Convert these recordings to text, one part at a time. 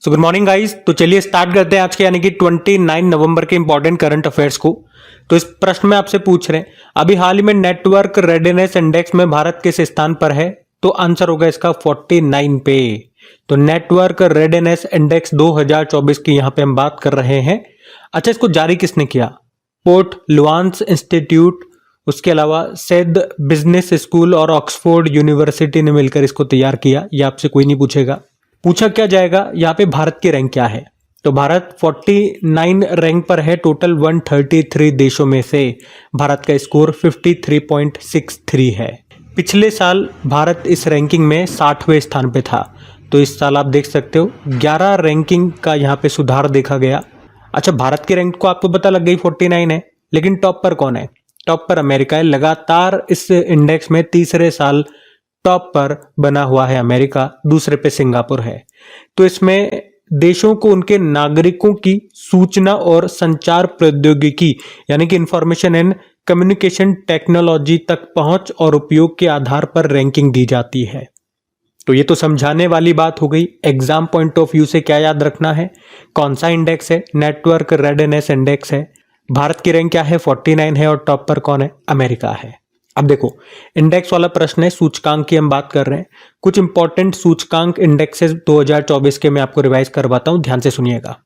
So good morning guys. तो चलिए start करते हैं आज के यानी कि 29 नवंबर के इंपॉर्टेंट करंट अफेयर्स को। तो इस प्रश्न में आपसे पूछ रहे हैं अभी हाल ही में नेटवर्क रेडीनेस इंडेक्स में भारत किस स्थान पर है। तो आंसर होगा इसका 49 पे। तो नेटवर्क रेडीनेस इंडेक्स 2024 की यहां पे हम बात कर रहे हैं। अच्छा, इसको जारी किसने किया? पोर्ट लुआंस इंस्टीट्यूट, उसके अलावा सेद बिजनेस स्कूल और ऑक्सफोर्ड यूनिवर्सिटी ने मिलकर इसको तैयार किया। ये आपसे कोई नहीं पूछेगा। पूछा क्या जाएगा यहाँ पे भारत की रैंक क्या है। तो भारत 49 रैंक पर है। टोटल 133 देशों में से भारत का स्कोर 53.63 है। पिछले साल भारत इस रैंकिंग में 60वें स्थान पे था। तो इस साल आप देख सकते हो 11 रैंकिंग का यहाँ पे सुधार देखा गया। अच्छा, भारत की रैंक को आपको पता लग गई 49 है, लेकिन टॉप पर कौन है? टॉप पर अमेरिका है। लगातार इस इंडेक्स में तीसरे साल टॉप पर बना हुआ है अमेरिका, दूसरे पे सिंगापुर है। तो इसमें देशों को उनके नागरिकों की सूचना और संचार प्रौद्योगिकी यानी कि इंफॉर्मेशन एंड कम्युनिकेशन टेक्नोलॉजी तक पहुंच और उपयोग के आधार पर रैंकिंग दी जाती है। तो ये तो समझाने वाली बात हो गई। एग्जाम पॉइंट ऑफ व्यू से क्या याद रखना है? कौन सा इंडेक्स है? नेटवर्क रेडीनेस इंडेक्स है। भारत की रैंक क्या है? 49 है और टॉप पर कौन है? अमेरिका है। अब देखो, इंडेक्स वाला प्रश्न है, सूचकांक की हम बात कर रहे हैं। कुछ इंपॉर्टेंट सूचकांक इंडेक्सेस 2024 के मैं आपको रिवाइज करवाता हूं, ध्यान से सुनिएगा।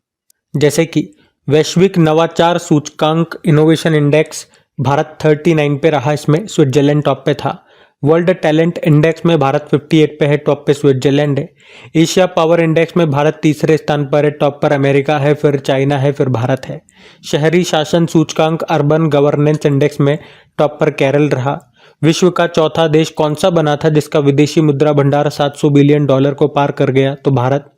जैसे कि वैश्विक नवाचार सूचकांक इनोवेशन इंडेक्स, भारत 39 पे रहा, इसमें स्विट्जरलैंड टॉप पे था। वर्ल्ड टैलेंट इंडेक्स में भारत 58 पे है, टॉप पे स्विट्जरलैंड है। एशिया पावर इंडेक्स में भारत तीसरे स्थान पर है, टॉप पर अमेरिका है, फिर चाइना है, फिर भारत है। शहरी शासन सूचकांक अर्बन गवर्नेंस इंडेक्स में टॉप पर केरल रहा। विश्व का चौथा देश कौन सा बना था जिसका विदेशी मुद्रा भंडार $700 बिलियन को पार कर गया? तो भारत।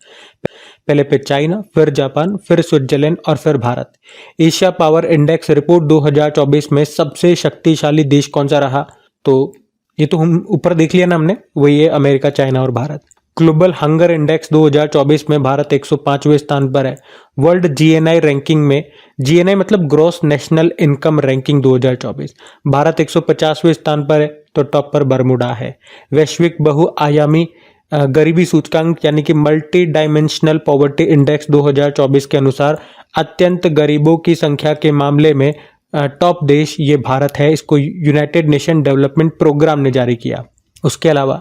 पहले पे चाइना, फिर जापान, फिर स्विट्जरलैंड और फिर Bharat. Asia power index report 2024 में सबसे शक्तिशाली देश कौन सा रहा? तो ये तो हम ऊपर देख लिया ना हमने, वही है अमेरिका, चाइना और भारत। ग्लोबल हंगर इंडेक्स 2024 में भारत 105वें स्थान पर है। वर्ल्ड जीएनआई रैंकिंग में, जीएनआई मतलब ग्रॉस नेशनल इनकम रैंकिंग 2024, भारत 150वें स्थान पर है, तो टॉप पर बरमूडा है। वैश्विक बहुआयामी गरीबी सूचकांक यानी कि मल्टी डायमेंशनल पॉवर्टी इंडेक्स 2024 के अनुसार अत्यंत गरीबों की संख्या के मामले में टॉप देश ये भारत है। इसको यूनाइटेड नेशन डेवलपमेंट प्रोग्राम ने जारी किया। उसके अलावा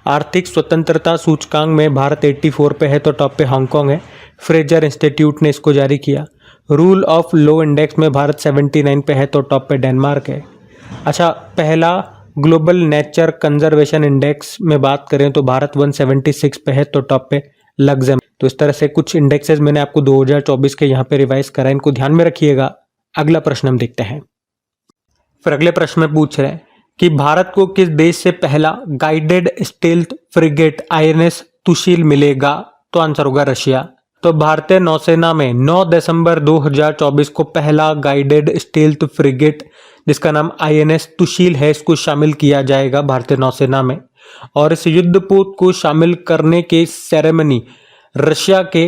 आर्थिक स्वतंत्रता सूचकांक में भारत 84 पे है, तो टॉप पे हांगकांग है। फ्रेजर इंस्टीट्यूट ने इसको जारी किया। रूल ऑफ लॉ इंडेक्स में भारत 79 पे है, तो टॉप पे डेनमार्क है। अच्छा, पहला ग्लोबल नेचर कंजर्वेशन इंडेक्स में बात करें तो भारत 176 पे है, तो टॉप पे लग्जमबर्ग। तो इस तरह से कुछ इंडेक्सेस मैंने आपको 2024 के यहाँ पे रिवाइज करा, इनको ध्यान में रखिएगा। अगला प्रश्न हम देखते हैं। फिर अगले प्रश्न में पूछ रहे हैं कि भारत को किस देश से पहला guided stealth frigate INS Tushil मिलेगा? तो आंसर होगा रशिया। तो भारतीय नौसेना में 9 दिसंबर 2024 को पहला गाइडेड स्टेल्थ फ्रिगेट जिसका नाम आईएनएस तुशील है, इसको शामिल किया जाएगा भारतीय नौसेना में। और इस युद्धपोत को शामिल करने की सेरेमनी रशिया के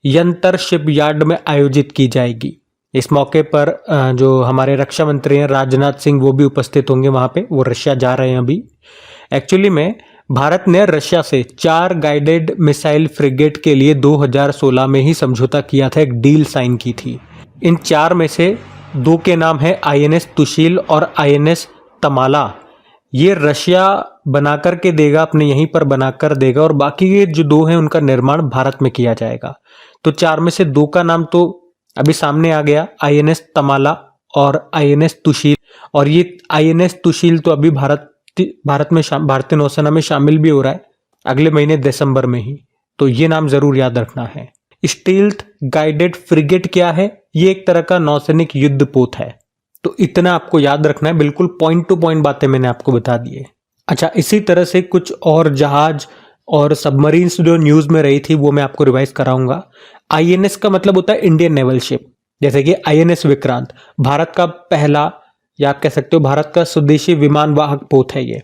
यंतर शिपयार्ड में आयोजित की जाएगी। इस मौके पर जो हमारे रक्षा मंत्री हैं राजनाथ सिंह, वो भी उपस्थित होंगे वहां पे। वो रशिया जा रहे हैं अभी। एक्चुअली में भारत ने रशिया से 4 गाइडेड मिसाइल फ्रिगेट के लिए 2016 में ही समझौता किया था, एक डील साइन की थी। इन 4 में से 2 के नाम है आईएनएस तुशील और आईएनएस तमाला। ये रशिया बनाकर के देगा, अपने यहीं पर बनाकर देगा, और बाकी ये जो 2 हैं उनका निर्माण भारत में किया जाएगा। तो 4 में से 2 का नाम तो अभी सामने आ गया, आईएनएस तमाला और आईएनएस तुशील। और ये आईएनएस तुशील तो अभी भारत में भारतीय नौसेना में शामिल भी हो रहा है अगले महीने दिसंबर में ही। तो ये नाम जरूर याद रखना है। स्टील्थ गाइडेड फ्रिगेट क्या है? ये एक तरह का नौसैनिक युद्धपोत है। तो इतना आपको याद रखना है, बिल्कुल पॉइंट टू पॉइंट बातें मैंने आपको बता दी है। अच्छा, इसी तरह से कुछ और जहाज और सबमरीन्स जो न्यूज में रही थी वो मैं आपको रिवाइज कराऊंगा। आईएनएस का मतलब होता है इंडियन नेवल शिप, जैसे कि आईएनएस विक्रांत भारत का पहला, या आप कह सकते हो भारत का स्वदेशी विमान वाहक पोत है ये।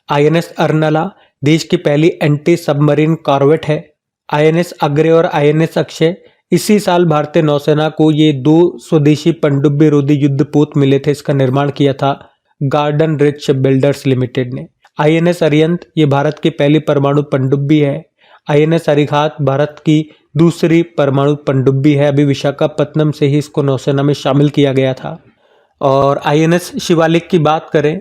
आईएनएस अर्नला देश की पहली एंटी सबमरीन कॉर्वेट है। आईएनएस अग्रे और आईएनएस अक्षय, इसी साल भारतीय नौसेना को ये 2 स्वदेशी पनडुब्बी रोधी युद्धपोत मिले थे। इसका निर्माण किया था garden rich ship builders limited ने। आईएनएस अरिहंत ये भारत की पहली परमाणु पनडुब्बी है। INS अरिहंत भारत की दूसरी परमाणु पनडुब्बी है। अभी विशाखापत्तनम से ही इसको नौसेना में शामिल किया गया था। और INS शिवालिक की बात करें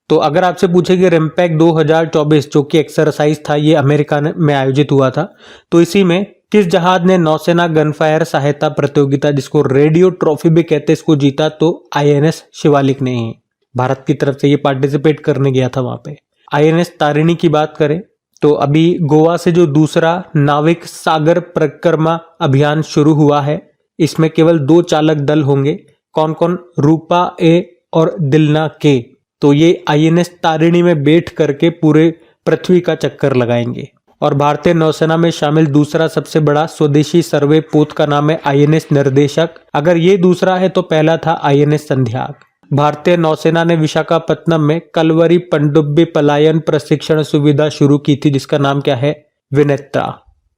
तो अगर आपसे पूछे कि रिम्पैक 2024 जो कि एक्सरसाइज था, ये अमेरिका में आयोजित हुआ था, तो इसी में किस जहाज ने नौसेना गनफायर सहायता प्रतियोगिता, जिसको रेडियो ट्रॉफी भी कहते हैं, इसको जीता? तो INS शिवालिक ने ही भारत की तरफ से ये पार्टिसिपेट करने गया था वहां पे। INS तारिणी की बात करें तो अभी गोवा से जो दूसरा नाविक सागर परिक्रमा अभियान शुरू हुआ है, इसमें केवल 2 चालक दल होंगे। कौन कौन? रूपा ए और दिलना के। तो ये INS तारिणी में बैठ करके पूरे पृथ्वी का चक्कर लगाएंगे। और भारतीय नौसेना में शामिल दूसरा सबसे बड़ा स्वदेशी सर्वे पोत का नाम है INS निर्देशक। अगर ये दूसरा है तो पहला था INS संध्याक। भारतीय नौसेना ने विशाखापत्तनम में कलवरी पनडुब्बी पलायन प्रशिक्षण सुविधा शुरू की थी, जिसका नाम क्या है? विनेत्रा।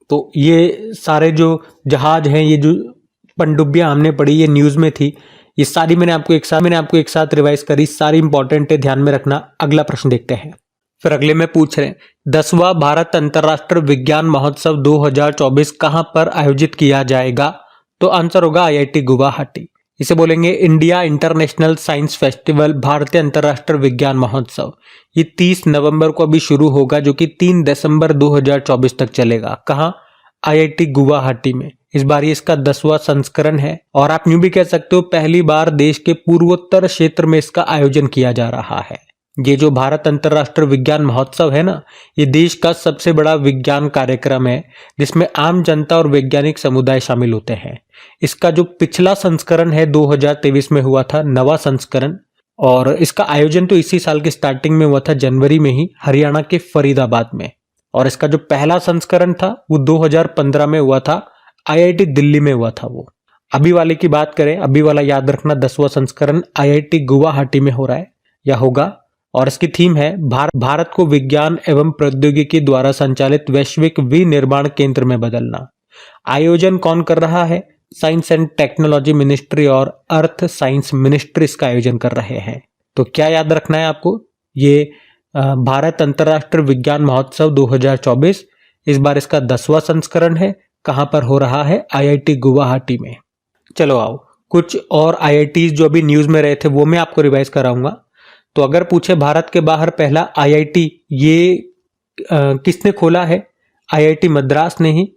तो ये सारे जो जहाज हैं, ये जो पनडुब्बियां हमने पढ़ी, ये न्यूज में थी, ये सारी मैंने आपको एक साथ रिवाइज करी, सारी इंपॉर्टेंट है, ध्यान में रखना। अगला प्रश्न देखते हैं। फिर अगले में पूछ रहे हैं 10वां भारत अंतर्राष्ट्रीय विज्ञान महोत्सव 2024 कहां पर आयोजित किया जाएगा? तो आंसर होगा IIT गुवाहाटी। इसे बोलेंगे इंडिया इंटरनेशनल साइंस फेस्टिवल, भारतीय अंतर्राष्ट्रीय विज्ञान महोत्सव। ये 30 नवंबर को अभी शुरू होगा, जो कि 3 दिसंबर 2024 तक चलेगा। कहाँ? IIT गुवाहाटी में। इस बार ये इसका 10वां संस्करण है। और आप यूं भी कह सकते हो पहली बार देश के पूर्वोत्तर क्षेत्र में इसका आयोजन किया जा रहा है। ये जो भारत अंतर्राष्ट्रीय विज्ञान महोत्सव है ना, ये देश का सबसे बड़ा विज्ञान कार्यक्रम है, जिसमें आम जनता और वैज्ञानिक समुदाय शामिल होते हैं। इसका जो पिछला संस्करण है 2023 में हुआ था, 9वां संस्करण, और इसका आयोजन तो इसी साल की स्टार्टिंग में हुआ था, जनवरी में ही, हरियाणा के फरीदाबाद में। और इसका जो पहला संस्करण था वो 2015 में हुआ था, IIT दिल्ली में हुआ था वो। अभी वाले की बात करें, अभी वाला याद रखना, 10वां संस्करण IIT गुवाहाटी में हो रहा है या होगा। और इसकी थीम है भारत को विज्ञान एवं प्रौद्योगिकी द्वारा संचालित वैश्विक विनिर्माण केंद्र में बदलना। आयोजन कौन कर रहा है? साइंस एंड टेक्नोलॉजी मिनिस्ट्री और अर्थ साइंस मिनिस्ट्री इसका आयोजन कर रहे हैं। तो क्या याद रखना है आपको? ये भारत अंतर्राष्ट्रीय विज्ञान महोत्सव 2024, इस बार इसका 10वां संस्करण है। कहां पर हो रहा है? IIT गुवाहाटी में। चलो आओ, कुछ और IITs जो अभी न्यूज में रहे थे वो मैं आपको रिवाइज कराऊंगा। तो अगर पूछे भारत के बाहर पहला IIT ये किसने खोला है? IIT मद्रास ने ही।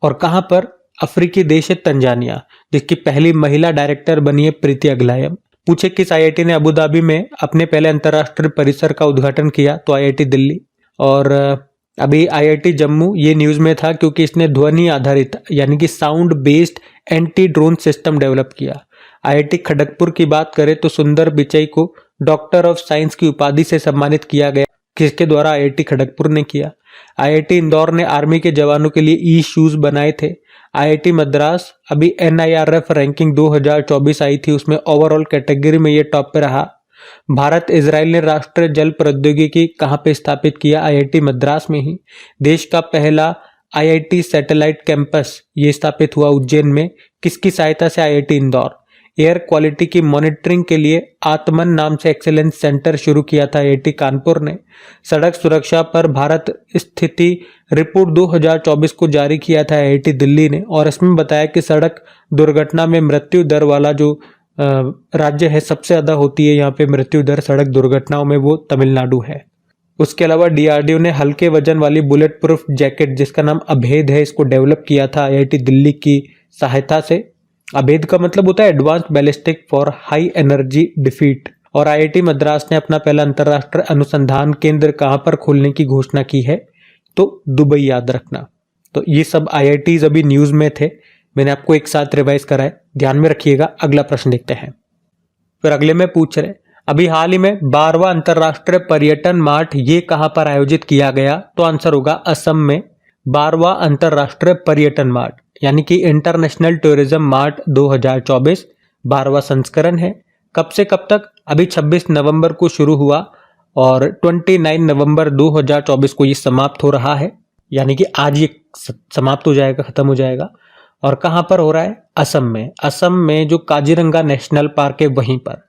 और कहां पर? अफ्रीकी देश है तंजानिया, जिसकी पहली महिला डायरेक्टर बनी है प्रीति अगलायम। पूछे किस IIT ने अबू धाबी में अपने पहले अंतर्राष्ट्रीय परिसर का उद्घाटन किया? तो IIT दिल्ली। और अभी IIT जम्मू ये न्यूज में था क्योंकि इसने ध्वनि आधारित यानी कि sound based anti drone system develop किया। IIT खड़गपुर की बात करें तो सुंदर पिचई को डॉक्टर ऑफ साइंस की उपाधि से सम्मानित किया गया, किसके द्वारा? IIT खड़गपुर ने किया। IIT इंदौर ने आर्मी के जवानों के लिए ई शूज बनाए थे। IIT मद्रास अभी NIRF रैंकिंग 2024 आई थी, उसमें ओवरऑल कैटेगरी में ये टॉप पे रहा। भारत इजराइल ने राष्ट्रीय जल प्रौद्योगिकी कहां पे स्थापित किया? IIT मद्रास में ही। देश का पहला IIT सैटेलाइट कैंपस ये स्थापित हुआ उज्जैन में, किसकी सहायता से? IIT इंदौर। एयर क्वालिटी की मॉनिटरिंग के लिए आत्मन नाम से एक्सीलेंस सेंटर शुरू किया था IIT कानपुर ने। सड़क सुरक्षा पर भारत स्थिति रिपोर्ट 2024 को जारी किया था IIT दिल्ली ने, और इसमें बताया कि सड़क दुर्घटना में मृत्यु दर वाला जो राज्य है, सबसे ज्यादा होती है यहाँ पे मृत्यु दर सड़क दुर्घटनाओं में, वो तमिलनाडु है। उसके अलावा DRDO ने हल्के वजन वाली बुलेट प्रूफ जैकेट जिसका नाम अभेद है, इसको डेवलप किया था IIT दिल्ली की सहायता से। अभेद का मतलब होता है advance ballistic for high energy defeat. और IIT मद्रास ने अपना पहला अंतरराष्ट्रीय अनुसंधान केंद्र कहां पर खोलने की घोषणा की है? तो दुबई, याद रखना। तो ये सब IITs अभी न्यूज में थे, मैंने आपको एक साथ रिवाइज करा है, ध्यान में रखिएगा। अगला प्रश्न देखते हैं। फिर अगले में पूछ रहे अभी हाल ही में 12वां अंतरराष्ट्रीय पर्यटन मार्ट ये कहां पर आयोजित किया गया? तो आंसर होगा असम में। 12वां अंतरराष्ट्रीय पर्यटन मार्ट यानी कि इंटरनेशनल टूरिज्म मार्ट 2024 12वां संस्करण है। कब से कब तक? अभी 26 नवंबर को शुरू हुआ और 29 नवंबर 2024 को ये समाप्त हो रहा है, यानी कि आज ये समाप्त हो जाएगा, खत्म हो जाएगा। और कहां पर हो रहा है? असम में। असम में जो काजीरंगा नेशनल पार्क है वहीं पर।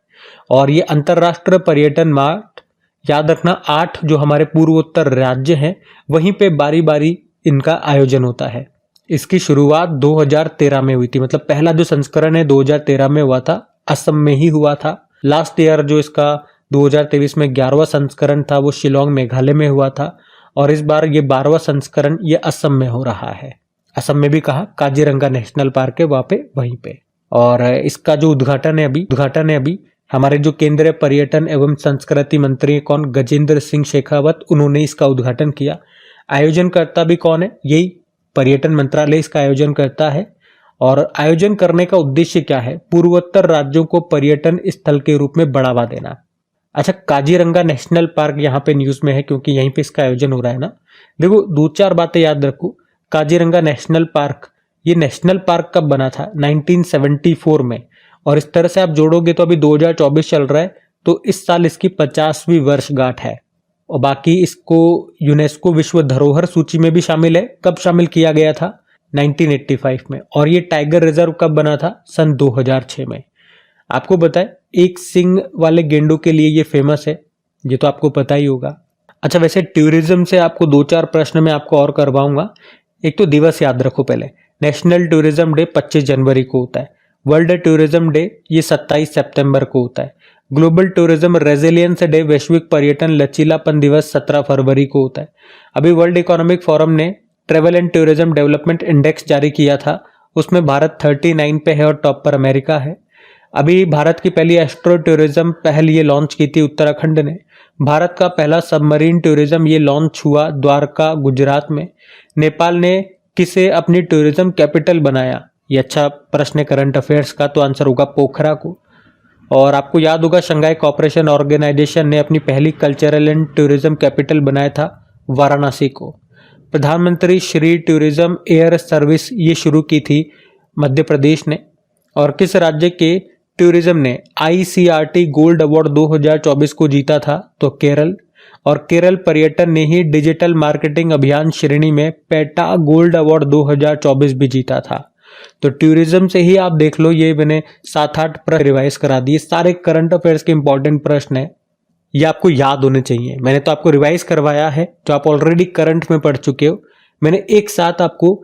और ये अंतरराष्ट्रीय पर्यटन मार्ट, याद रखना, 8 जो हमारे पूर्वोत्तर राज्य हैं वहीं पे बारी बारी इनका आयोजन होता है। इसकी शुरुआत 2013 में हुई थी, मतलब पहला जो संस्करण है 2013 में हुआ था, असम में ही हुआ था। लास्ट ईयर जो इसका 2023 में 11वां संस्करण था वो शिलोंग मेघालय में हुआ था, और इस बार ये 12वां संस्करण ये असम में हो रहा है। असम में भी कहा, काजीरंगा नेशनल पार्क है वहाँ पे, वहीं पे। और इसका जो उद्घाटन है अभी हमारे जो केंद्रीय पर्यटन एवं संस्कृति मंत्री कौन, गजेंद्र सिंह शेखावत, उन्होंने इसका उद्घाटन किया। आयोजनकर्ता भी कौन है, यही पर्यटन मंत्रालय इसका आयोजन करता है। और आयोजन करने का उद्देश्य क्या है, पूर्वोत्तर राज्यों को पर्यटन स्थल के रूप में बढ़ावा देना। अच्छा, काजीरंगा नेशनल पार्क यहाँ पे न्यूज में है क्योंकि यहीं पे इसका आयोजन हो रहा है ना। देखो 2-4 बातें याद रखो। काजीरंगा नेशनल पार्क, ये नेशनल पार्क कब बना था, 1974 में। और इस तरह से आप जोड़ोगे तो अभी 2024 चल रहा है, तो इस साल इसकी 50वीं वर्षगांठ है। और बाकी इसको यूनेस्को विश्व धरोहर सूची में भी शामिल है। कब शामिल किया गया था, 1985 में। और ये टाइगर रिजर्व कब बना था, सन 2006 में। आपको बताए, एक सिंग वाले गेंडों के लिए ये फेमस है, ये तो आपको पता ही होगा। अच्छा, वैसे टूरिज्म से आपको 2-4 प्रश्न मैं आपको और करवाऊंगा। एक तो दिवस याद रखो पहले, नेशनल टूरिज्म डे 25 जनवरी को होता है। वर्ल्ड टूरिज्म डे ये 27 सितंबर को होता है। ग्लोबल टूरिज्म रेजिलियंस डे, वैश्विक पर्यटन लचीलापन दिवस 17 फरवरी को होता है। अभी वर्ल्ड इकोनॉमिक फोरम ने travel and tourism development index जारी किया था, उसमें भारत 39 पे है और टॉप पर अमेरिका है। अभी भारत की पहली एस्ट्रो टूरिज्म पहल ये लॉन्च की थी उत्तराखंड ने। भारत का पहला सबमरीन टूरिज्म ये लॉन्च हुआ द्वारका, गुजरात में। नेपाल ने किसे अपनी टूरिज्म कैपिटल बनाया, ये अच्छा प्रश्न है करंट अफेयर्स का, तो आंसर होगा पोखरा को। और आपको याद होगा शंघाई कोऑपरेशन ऑर्गेनाइजेशन ने अपनी पहली कल्चरल एंड टूरिज्म कैपिटल बनाया था वाराणसी को। प्रधानमंत्री श्री टूरिज्म एयर सर्विस ये शुरू की थी मध्य प्रदेश ने। और किस राज्य के टूरिज्म ने ICRT गोल्ड अवार्ड 2024 को जीता था, तो केरल। और केरल पर्यटन ने ही डिजिटल मार्केटिंग अभियान श्रेणी में पेटा गोल्ड अवार्ड 2024 भी जीता था। तो टूरिज्म से ही आप देख लो, ये मैंने 7-8 प्रश्न रिवाइज करा दिए। सारे करंट अफेयर्स के इंपॉर्टेंट प्रश्न है, ये आपको याद होने चाहिए। मैंने तो आपको रिवाइज करवाया है, जो आप ऑलरेडी करंट में पढ़ चुके हो। मैंने एक साथ आपको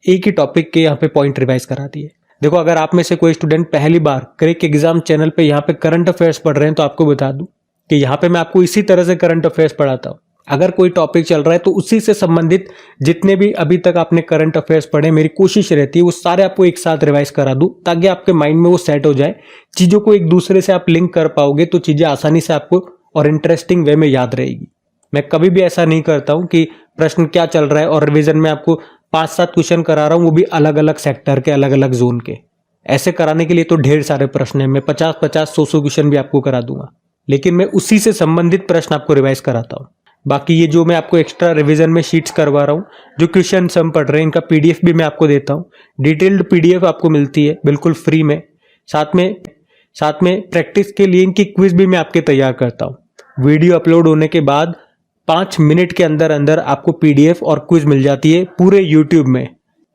एक ही टॉपिक के यहाँ पे पॉइंट रिवाइज करा दिए। देखो, अगर आप में से कोई स्टूडेंट पहली बार क्रिक एग्जाम चैनल पे यहाँ पे करंट अफेयर्स पढ़ रहे हैं, तो आपको बता दूं कि यहाँ पे मैं आपको इसी तरह से करंट अफेयर्स पढ़ाता हूँ। अगर कोई टॉपिक चल रहा है तो उसी से संबंधित जितने भी अभी तक आपने करंट अफेयर्स पढ़े, मेरी कोशिश रहती है वो सारे आपको एक साथ रिवाइज करा दूं, ताकि आपके माइंड में वो सेट हो जाए। चीजों को एक दूसरे से आप लिंक कर पाओगे तो चीजें आसानी से आपको और इंटरेस्टिंग वे में याद रहेगी। मैं कभी भी ऐसा नहीं करता हूं कि प्रश्न क्या चल रहा है और रिविजन में आपको 5-7 क्वेश्चन करा रहा हूं, वो भी अलग अलग सेक्टर के, अलग अलग जोन के। ऐसे कराने के लिए तो ढेर सारे प्रश्न है, मैं 50-50, 100-100 क्वेश्चन भी आपको करा दूंगा, लेकिन मैं उसी से संबंधित प्रश्न आपको रिवाइज कराता हूँ। बाकी ये जो मैं आपको एक्स्ट्रा रिवीजन में शीट्स करवा रहा हूँ, जो क्वेश्चन हम पढ़ रहे हैं, इनका PDF भी मैं आपको देता हूँ। डिटेल्ड PDF आपको मिलती है बिल्कुल फ्री में। साथ में प्रैक्टिस के लिए इनकी क्विज भी मैं आपके तैयार करता हूँ। वीडियो अपलोड होने के बाद 5 मिनट के अंदर अंदर आपको PDF और क्विज मिल जाती है पूरे YouTube में।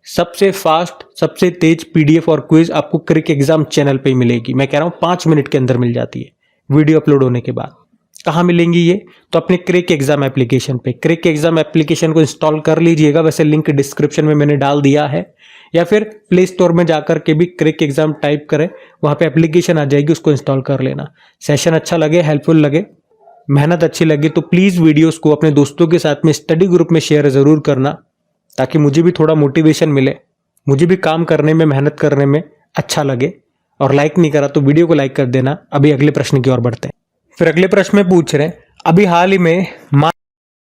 सबसे फास्ट, सबसे तेज PDF और क्विज आपको क्रिक एग्जाम चैनल पे ही मिलेगी। मैं कह रहा हूँ 5 मिनट के अंदर मिल जाती है वीडियो अपलोड होने के बाद। कहाँ मिलेंगी ये, तो अपने क्रिक एग्जाम एप्लीकेशन पे। क्रिक एग्जाम एप्लीकेशन को इंस्टॉल कर लीजिएगा, वैसे लिंक डिस्क्रिप्शन में मैंने डाल दिया है, या फिर प्ले स्टोर में जाकर के भी क्रिक एग्जाम टाइप करें, वहां पे एप्लीकेशन आ जाएगी, उसको इंस्टॉल कर लेना। सेशन अच्छा लगे, हेल्पफुल लगे, मेहनत अच्छी लगे तो प्लीज वीडियोस को अपने दोस्तों के साथ में स्टडी ग्रुप में शेयर जरूर करना, ताकि मुझे भी थोड़ा मोटिवेशन मिले, मुझे भी काम करने में, मेहनत करने में अच्छा लगे। और लाइक नहीं करा तो वीडियो को लाइक कर देना। अभी अगले प्रश्न की ओर बढ़ते हैं। फिर अगले प्रश्न में पूछ रहे हैं, अभी हाल ही में माय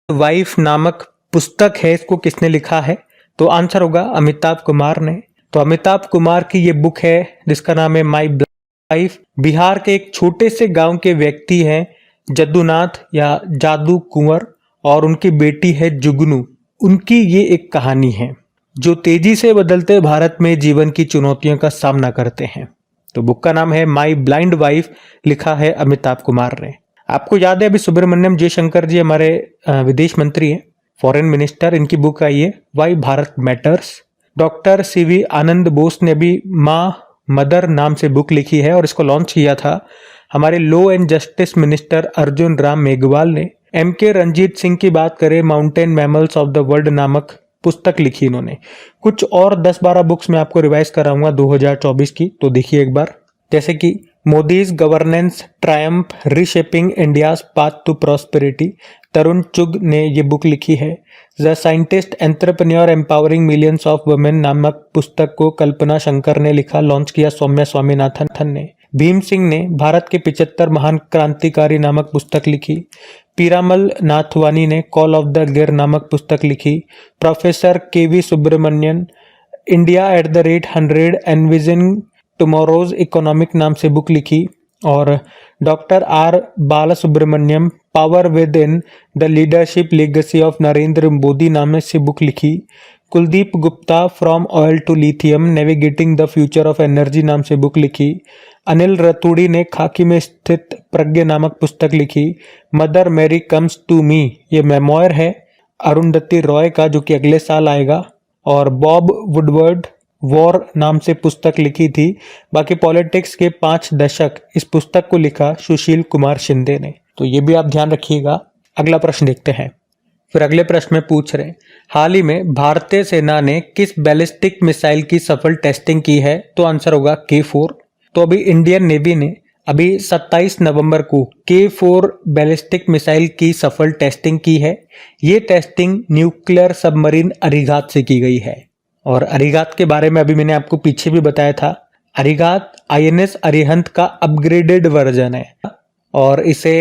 वाइफ नामक पुस्तक है, इसको किसने लिखा है, तो आंसर होगा अमिताभ कुमार ने। तो अमिताभ कुमार की ये बुक है जिसका नाम है माय वाइफ। बिहार के एक छोटे से गांव के व्यक्ति हैं जद्दूनाथ या जादू कुंवर, और उनकी बेटी है जुगनू। उनकी ये एक कहानी है जो तेजी से बदलते भारत में जीवन की चुनौतियों का सामना करते हैं। तो बुक का नाम है माय ब्लाइंड वाइफ, लिखा है अमिताभ कुमार ने। आपको याद है अभी सुब्रमण्यम जयशंकर जी हमारे विदेश मंत्री हैं, फॉरेन मिनिस्टर, इनकी बुक आई है why Bharat matters. Doctor CV Anand Bose ने भी माँ मदर नाम से बुक लिखी है और इसको लॉन्च किया था हमारे law and justice minister Arjun Ram Meghwal ने। MK रंजीत सिंह की बात करें, mountain mammals of the world नामक पुस्तक लिखी इन्होंने। कुछ और 10-12 बुक्स मैं आपको रिवाइज कराऊंगा 2024 की, तो देखिए एक बार। जैसे कि Modi's governance triumph reshaping India's path to prosperity, Tarun Chugh ने ये बुक लिखी है। The scientist entrepreneur empowering millions of women नामक पुस्तक को कल्पना शंकर ने लिखा, लॉन्च किया सौम्या स्वामीनाथन ने। भीम सिंह ने भारत के 75 महान क्रांतिकारी नामक पुस्तक लिखी। पीरामल नाथवानी ने कॉल ऑफ द गिर नामक पुस्तक लिखी। Professor KV Subramanian India at the rate 100 envisioning tomorrow's economic नाम से बुक लिखी। और doctor R Balasubramaniam power within the leadership legacy of Narendra Modi नाम से बुक लिखी। Kuldeep Gupta from oil to lithium navigating the future of energy नाम से बुक लिखी। अनिल रतूड़ी ने खाकी में स्थित प्रज्ञ नामक पुस्तक लिखी। Mother Mary comes to me, ये मेमोयर है अरुंधति रॉय का, जो कि अगले साल आएगा। और बॉब वुडवर्ड वॉर नाम से पुस्तक लिखी थी। बाकी पॉलिटिक्स के 5 दशक, इस पुस्तक को लिखा सुशील कुमार शिंदे ने। तो ये भी आप ध्यान रखिएगा। अगला प्रश्न देखते हैं। फिर अगले प्रश्न में पूछ रहे हैं, हाल ही में भारतीय सेना ने किस बैलिस्टिक मिसाइल की सफल टेस्टिंग की है? तो आंसर होगा K4। तो अभी इंडियन नेवी ने अभी 27 नवंबर को K4 बैलिस्टिक मिसाइल की सफल टेस्टिंग की है। ये टेस्टिंग न्यूक्लियर सबमरीन अरिघात से की गई है। और अरिघात के बारे में अभी मैंने आपको पीछे भी बताया था। अरिघात INS अरिहंत का अपग्रेडेड वर्जन है और इसे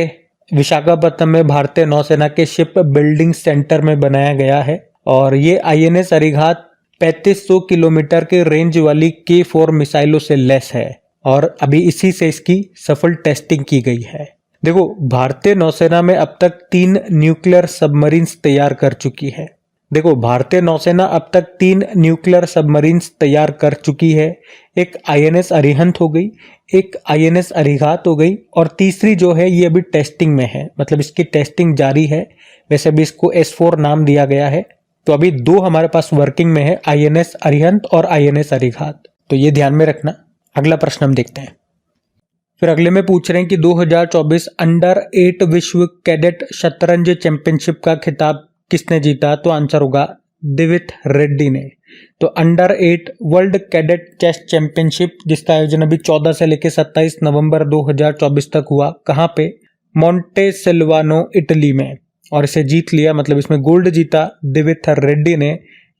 विशाखापत्तनम में भारतीय नौसेना के शिप बिल्डिंग सेंटर में बनाया गया है। और ये INS अरिघात 3500 किलोमीटर के रेंज वाली K4 मिसाइलों से लेस है और अभी इसी से इसकी सफल टेस्टिंग की गई है। देखो, भारतीय नौसेना में अब तक 3 न्यूक्लियर सबमरीन्स तैयार कर चुकी है। देखो, भारतीय नौसेना अब तक 3 न्यूक्लियर सबमरीन्स तैयार कर चुकी है। एक INS अरिहंत हो गई, एक INS अरिघात हो गई और तीसरी जो है ये अभी टेस्टिंग में है, मतलब इसकी टेस्टिंग जारी है। वैसे भी इसको S4 नाम दिया गया है। तो अभी 2 हमारे पास वर्किंग में है, INS अरिहंत और INS अरिघात। तो ये ध्यान में रखना। अगला प्रश्न हम देखते हैं। फिर अगले में पूछ रहे हैं कि 2024 अंडर 8 विश्व कैडेट शतरंज चैंपियनशिप का खिताब किसने जीता? तो आंसर होगा दिविथ रेड्डी ने। तो under 8 world cadet chess championship, जिसका आयोजन अभी 14 से लेकर 27 नवंबर 2024 तक हुआ, कहाँ पे? मोंटेसिल्वानो इटली में। और इसे जीत लिया, मतलब इसमें गोल्ड जीता दिविथ रेड्डी ने।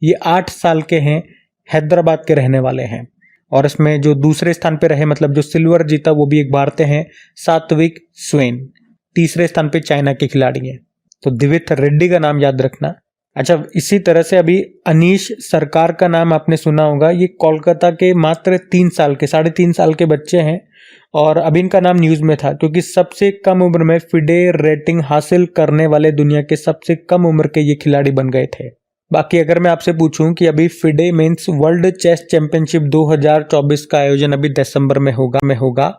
ये 8 साल के हैं, हैदराबाद के रहने वाले हैं। और इसमें जो दूसरे स्थान पे रहे, मतलब जो सिल्वर जीता, वो भी एक भारतीय हैं, सात्विक स्वेन। तीसरे स्थान पे चाइना के खिलाड़ी हैं। तो दिविथ रेड्डी का नाम याद रखना। अच्छा, इसी तरह से अभी अनीश सरकार का नाम आपने सुना होगा। ये कोलकाता के मात्र 3 साल के, 3.5 साल के बच्चे हैं और अभी इनका नाम न्यूज में था क्योंकि सबसे कम उम्र में फिडे रेटिंग हासिल करने वाले दुनिया के सबसे कम उम्र के ये खिलाड़ी बन गए थे। बाकी अगर मैं आपसे पूछूं कि अभी FIDE men's world chess championship 2024 का आयोजन अभी दिसंबर में होगा,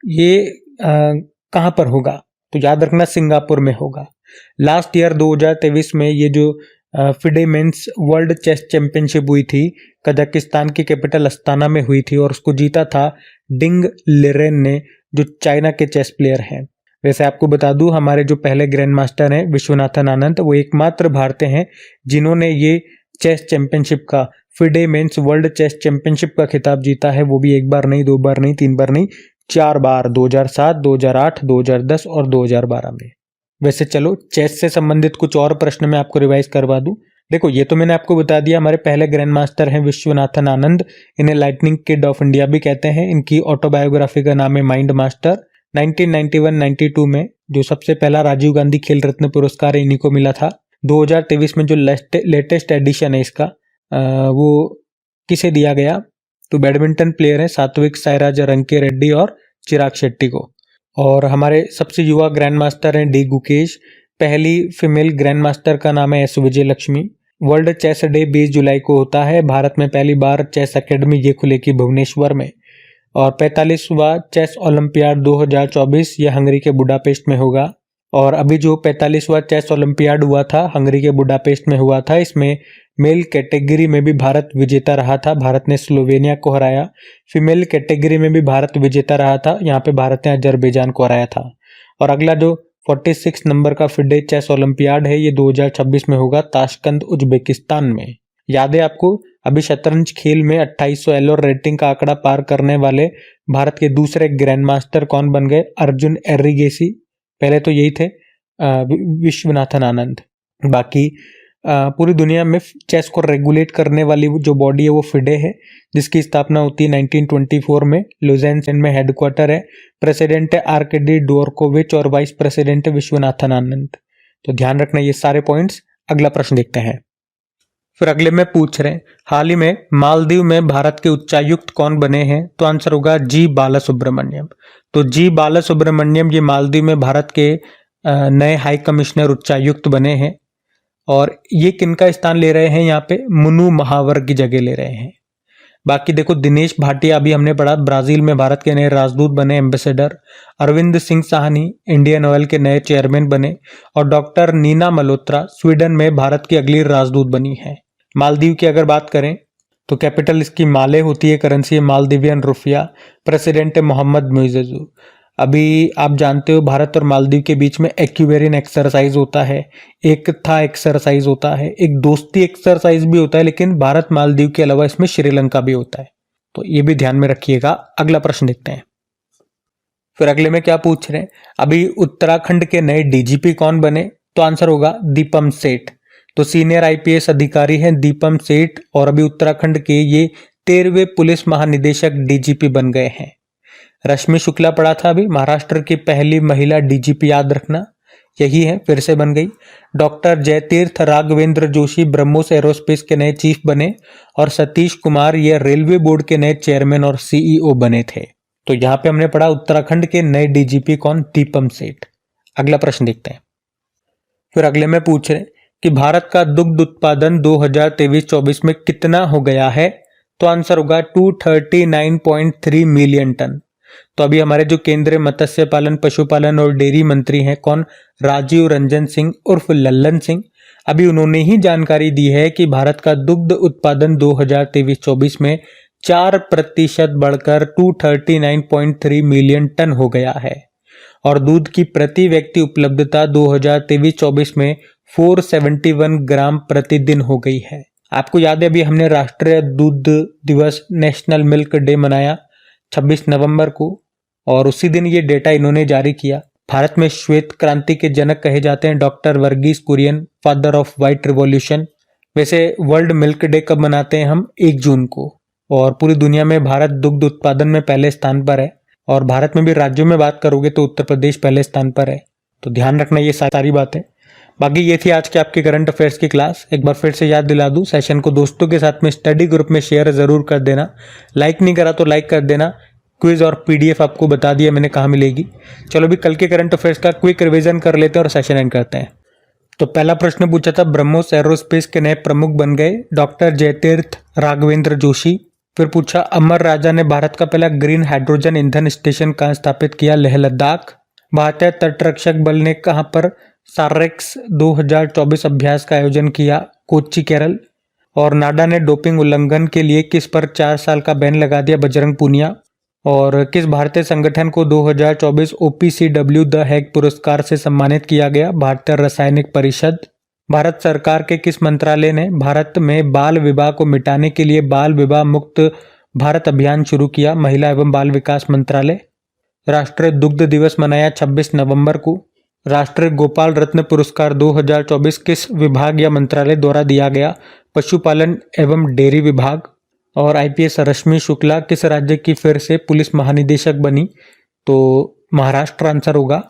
ये कहां पर होगा? तो याद रखना सिंगापुर में होगा। लास्ट ईयर 2023 में ये जो FIDE men's world chess championship हुई थी, कजाकिस्तान की कैपिटल अस्ताना में हुई थी और उसको जीता था डिंग लिरेन ने, जो चाइना के चेस प्लेयर हैं। वैसे आपको बता दूं, हमारे जो पहले ग्रैंड मास्टर हैं विश्वनाथन आनंद, वो एकमात्र भारतीय हैं जिन्होंने ये चेस चैंपियनशिप का, FIDE men's world chess championship का खिताब जीता है। वो भी 1 बार नहीं, 2 बार नहीं, 3 बार नहीं, 4 बार, 2007, 2008, 2010 और 2012 में। वैसे चलो, चेस से संबंधित कुछ और प्रश्न मैं आपको रिवाइज करवा दूं। देखो, ये तो मैंने आपको बता दिया, हमारे पहले ग्रैंड मास्टर हैं विश्वनाथन आनंद। इन्हें लाइटनिंग किड ऑफ इंडिया भी कहते हैं। इनकी ऑटोबायोग्राफी का नाम है माइंड मास्टर। 1991-92 में जो सबसे पहला राजीव गांधी खेल रत्न पुरस्कार है, इन्हीं को मिला था। 2023 में जो लेटेस्ट एडिशन है इसका, वो किसे दिया गया? तो बैडमिंटन प्लेयर है सात्विक साईराज रंकी रेड्डी और चिराग शेट्टी को। और हमारे सबसे युवा ग्रैंड मास्टर हैं डी गुकेश। पहली फीमेल ग्रैंड मास्टर का नाम है एस विजय लक्ष्मी। वर्ल्ड चेस डे 20 जुलाई को होता है। भारत में पहली बार चेस एकेडमी ये खुलेगी भुवनेश्वर में। और 45वां चेस ओलंपियाड 2024 ये हंगरी के बुडापेस्ट में होगा। और अभी जो 45वां चेस ओलंपियाड हुआ था, हंगरी के बुडापेस्ट में हुआ था, इसमें मेल कैटेगरी में भी भारत विजेता रहा था। भारत ने स्लोवेनिया को हराया। फीमेल कैटेगरी में भी भारत विजेता रहा था। यहाँ पे भारत ने अजरबैजान को हराया था। और अगला जो 46 नंबर का फिडे चेस ओलंपियाड है, ये 2026 में होगा ताशकंद उज्बेकिस्तान में। याद है आपको, अभी शतरंज खेल में 2800 एलोर रेटिंग का आंकड़ा पार करने वाले भारत के दूसरे ग्रैंड मास्टर कौन बन गए? अर्जुन एर्रीगेसी। पहले तो यही थे विश्वनाथन आनंद। बाकी पूरी दुनिया में चेस को रेगुलेट करने वाली जो बॉडी है वो फिडे है, जिसकी स्थापना होती है 1924 में। लुज़ेन में हेडक्वार्टर है। प्रेसिडेंट है आर्केडी डोरकोविच और वाइस प्रेसिडेंट है विश्वनाथन आनंद। तो ध्यान रखना ये सारे पॉइंट्स। अगला प्रश्न देखते हैं। फिर अगले में पूछ रहे हैं, हाल ही में मालदीव में भारत के उच्चायुक्त कौन बने हैं? तो आंसर होगा जी बालासुब्रमण्यम। तो जी बालासुब्रमण्यम ये मालदीव में भारत के नए हाई कमिश्नर उच्चायुक्त बने हैं। और ये किनका स्थान ले रहे हैं? यहाँ पे मुनु महावर की जगह ले रहे हैं। बाकी देखो, दिनेश भाटिया अभी हमने पढ़ा, ब्राजील में भारत के नए राजदूत बने, एम्बेसडर। अरविंद सिंह साहनी इंडियन ऑयल के नए चेयरमैन बने। और डॉक्टर नीना मल्होत्रा स्वीडन में भारत की अगली राजदूत बनी है। मालदीव की अगर बात करें तो कैपिटल इसकी माले होती है, करेंसी है मालदीवियन रुपया। प्रेसिडेंट है मोहम्मद मुइज़्ज़ू। अभी आप जानते हो भारत और मालदीव के बीच में एक्यूवेरियन एक्सरसाइज होता है, एकता एक्सरसाइज होता है, एक दोस्ती एक्सरसाइज भी होता है, लेकिन भारत मालदीव के अलावा इसमें श्रीलंका भी होता है। तो ये भी ध्यान में रखिएगा। अगला प्रश्न देखते हैं। फिर अगले में क्या पूछ रहे हैं, अभी उत्तराखंड के नए डीजीपी कौन बने? तो आंसर होगा दीपम सेठ। तो सीनियर आईपीएस अधिकारी हैं दीपम सेठ और अभी उत्तराखंड के ये 13वें पुलिस महानिदेशक डीजीपी बन गए हैं। रश्मि शुक्ला पढ़ा था अभी, महाराष्ट्र की पहली महिला डीजीपी, याद रखना यही है, फिर से बन गई। डॉक्टर जयतीर्थ राघवेंद्र जोशी ब्रह्मोस एरोस्पेस के नए चीफ बने। और सतीश कुमार ये रेलवे बोर्ड के नए चेयरमैन और सीईओ बने थे। तो यहाँ पे हमने पढ़ा उत्तराखंड के नए डीजीपी कौन? दीपम सेठ। अगला प्रश्न देखते हैं। फिर अगले में पूछ रहे कि भारत का दुग्ध उत्पादन 2023-24 में कितना हो गया है? तो आंसर होगा 239.3 मिलियन टन। तो अभी हमारे जो केंद्रीय मत्स्य पालन, पशुपालन और डेयरी मंत्री हैं कौन? राजीव रंजन सिंह उर्फ लल्लन सिंह। अभी उन्होंने ही जानकारी दी है कि भारत का दुग्ध उत्पादन 2023-24 में 4% बढ़कर 239.3 मिलियन टन हो गया है। और दूध की प्रति व्यक्ति उपलब्धता 2023-24 में 471 ग्राम प्रतिदिन हो गई है। आपको याद है अभी हमने राष्ट्रीय दूध दिवस, नेशनल मिल्क डे मनाया 26 नवंबर को, और उसी दिन ये डेटा इन्होंने जारी किया। भारत में श्वेत क्रांति के जनक कहे जाते हैं doctor Verghese Kurien, father of white revolution. वैसे वर्ल्ड मिल्क डे कब मनाते हैं हम? 1 जून को। और पूरी दुनिया में भारत दुग्ध उत्पादन में पहले स्थान पर है। और भारत में भी राज्यों में बात करोगे तो उत्तर प्रदेश पहले स्थान पर है। तो ध्यान रखना ये सारी बातें। बाकी ये थी आज के आपके करंट अफेयर्स की क्लास। एक बार फिर से याद दिला दूं, सेशन को दोस्तों के साथ में स्टडी ग्रुप में शेयर जरूर कर देना। लाइक नहीं करा तो लाइक कर देना। क्विज और पीडीएफ आपको बता दिया मैंने कहाँ मिलेगी। चलो भी कल के करंट अफेयर्स का क्विक रिवीजन कर लेते हैं और सेशन एंड करते हैं। तो पहला प्रश्न पूछा था, ब्रह्मोस एरोस्पेस के नए प्रमुख बन गए डॉक्टर जयतीर्थ राघवेंद्र जोशी। फिर पूछा, अमर राजा ने भारत का पहला ग्रीन हाइड्रोजन ईंधन स्टेशन कहाँ स्थापित किया? लेह लद्दाख। भारतीय तटरक्षक बल ने कहाँ पर सारेक्स 2024 अभ्यास का आयोजन किया? कोच्चि, केरल। और नाडा ने डोपिंग उल्लंघन के लिए किस पर 4 साल का बैन लगा दिया? बजरंग पूनिया। और किस भारतीय संगठन को 2024 OPCW द हैग पुरस्कार से सम्मानित किया गया? भारतीय रासायनिक परिषद। भारत सरकार के किस मंत्रालय ने भारत में बाल विवाह को मिटाने के लिए बाल विवाह मुक्त भारत अभियान शुरू किया? महिला एवं बाल विकास मंत्रालय। राष्ट्रीय दुग्ध दिवस मनाया 26 नवंबर को। राष्ट्रीय गोपाल रत्न पुरस्कार 2024 किस विभाग या मंत्रालय द्वारा दिया गया? पशुपालन एवं डेयरी विभाग। और आईपीएस रश्मि शुक्ला किस राज्य की फिर से पुलिस महानिदेशक बनी? तो महाराष्ट्र आंसर होगा।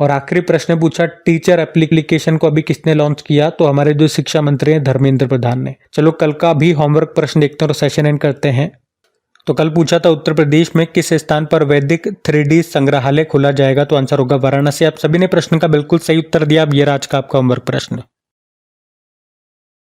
और आखिरी प्रश्न पूछा, टीचर एप्लीकेशन को अभी किसने लॉन्च किया? तो हमारे जो शिक्षा मंत्री हैं धर्मेंद्र प्रधान ने। चलो कल का भी होमवर्क प्रश्न देखते हैं और सेशन एंड करते हैं। तो कल पूछा था, उत्तर प्रदेश में किस स्थान पर वैदिक 3D संग्रहालय खोला जाएगा? तो आंसर होगा वाराणसी। आप सभी ने प्रश्न का बिल्कुल सही उत्तर दिया। अब ये आज का आपका होमवर्क प्रश्न।